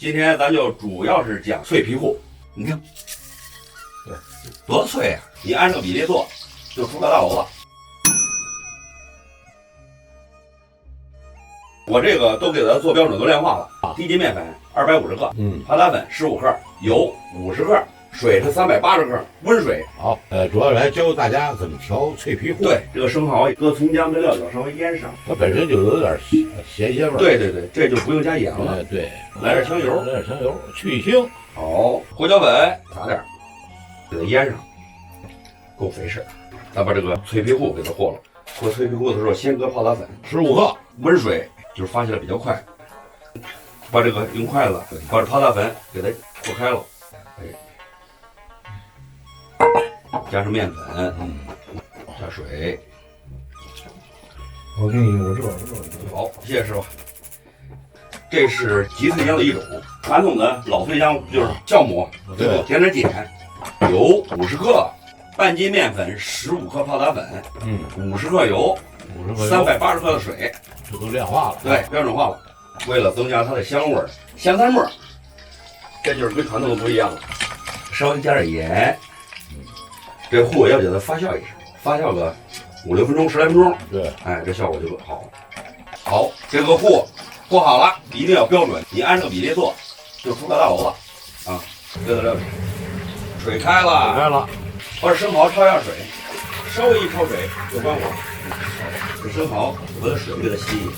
今天咱就主要是讲脆皮糊。你看，对，多脆啊！你按照比例做，就出个大篓子。我这个都给它做标准都量化了，低筋面粉250克，帕达粉15克，油50克，水是380克，温水。好，主要来教大家怎么调脆皮糊。对，这个生蚝搁葱姜跟料酒稍微腌上，它本身就有点咸鲜味。对对对，这就不用加盐了。对，来点香油，去腥。好，胡椒粉撒点，给它腌上，够肥实。咱把这个脆皮糊给它和了。和脆皮糊的时候，先搁泡打粉15克，温水，就是发起来比较快。把这个用筷子把这泡打粉给它和开了，加上面粉，加水。我给你，我这。好，谢谢师傅。这是极脆浆的一种，传统的老脆浆就是酵母，最后添点碱，油50克，半斤面粉15克泡打粉，50克油，380克的水，这都量化了，对，标准化了。为了增加它的香味儿，香菜末，这就是跟传统的不一样了。稍微加点盐，这糊要给它发酵一下，发酵个5、6分钟、10来分钟，对，哎，这效果就好。好，这个糊和好了，一定要标准，你按照比例做，就出个大篓子啊。对了，水开了，把这生蚝焯下水，稍微一焯水就关火。这生蚝把这水给它吸。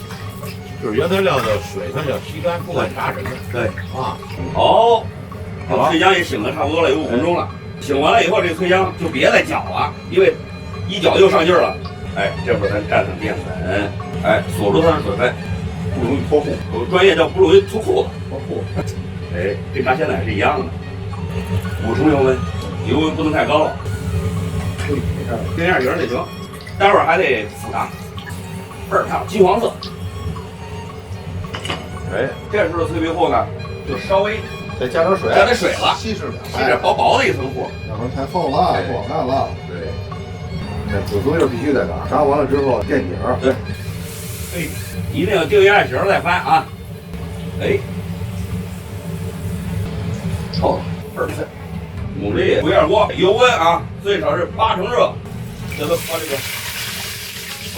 就是原材料的水，它要吸干，不管炸什么。对啊，好，脆浆也醒了差不多了，有5分钟了。醒完了以后，这脆浆就别再搅了，因为一搅就上劲儿了。哎，这会儿咱蘸上面粉，哎，锁住它的水分，不容易脱糊。有专业叫不容易脱裤子。脱裤。哎，跟炸鲜奶是一样的。补充油温，油温不能太高了。这样圆就行。待会儿还得复炸，倍儿漂亮，金黄色。哎，这时候脆皮糊呢，就稍微再加点水，了，稀释点薄薄的一层糊，要不然太厚了，不好看了。对，这煮东西必须在这儿，炸完了之后垫底儿。对，哎，一定要定一按形再翻啊。哎，透了，倍儿脆。努力不要锅，油温啊，最少是8成热，给它把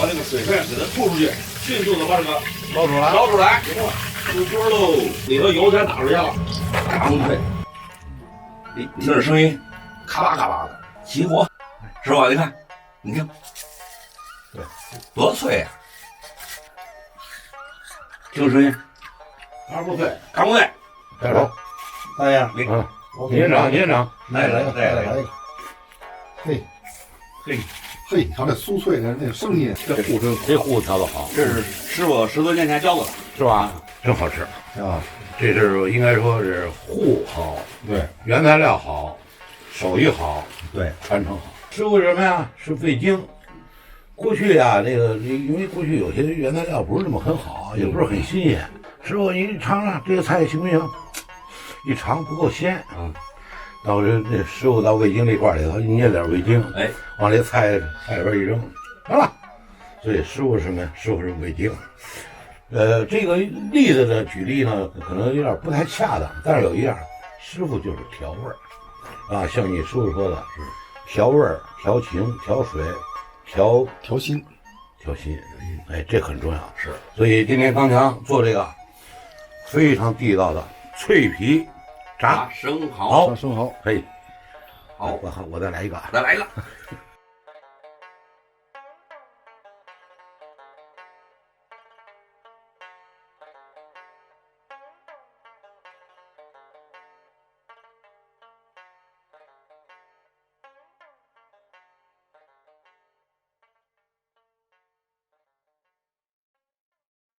这个水分给它吐出去，迅速的把这个捞出来，出锅喽，里头油全打出去了，嘎嘣脆。你听这声音，咔啦咔啦的，起火，是吧？你看，对，多脆呀！听声音，嘎嘣脆，嘎嘣脆，带走，大爷，您长，来一个。嘿，他这酥脆的那声音，这糊调的好，这是师傅10多年前教的，是吧？真好吃啊！这是应该说是糊好，对，原材料好，手艺好，对，传承好。师傅什么呀？是味精。过去呀，因为过去有些原材料不是那么很好，也不是很新鲜。师傅，你尝尝这个菜行不行？一尝不够鲜啊。到这师傅到味精这块里头，一捏点味精，哎，往这菜里边一扔，完了。所以师傅是什么呀？师傅是味精。这个例子的举例呢，可能有点不太恰当，但是有一样，师傅就是调味儿啊，像你师傅说的是调味儿、调情、调水、调心，哎，这很重要。是，所以今天刚强做这个非常地道的脆皮炸生蚝，可以。好，我再来一个。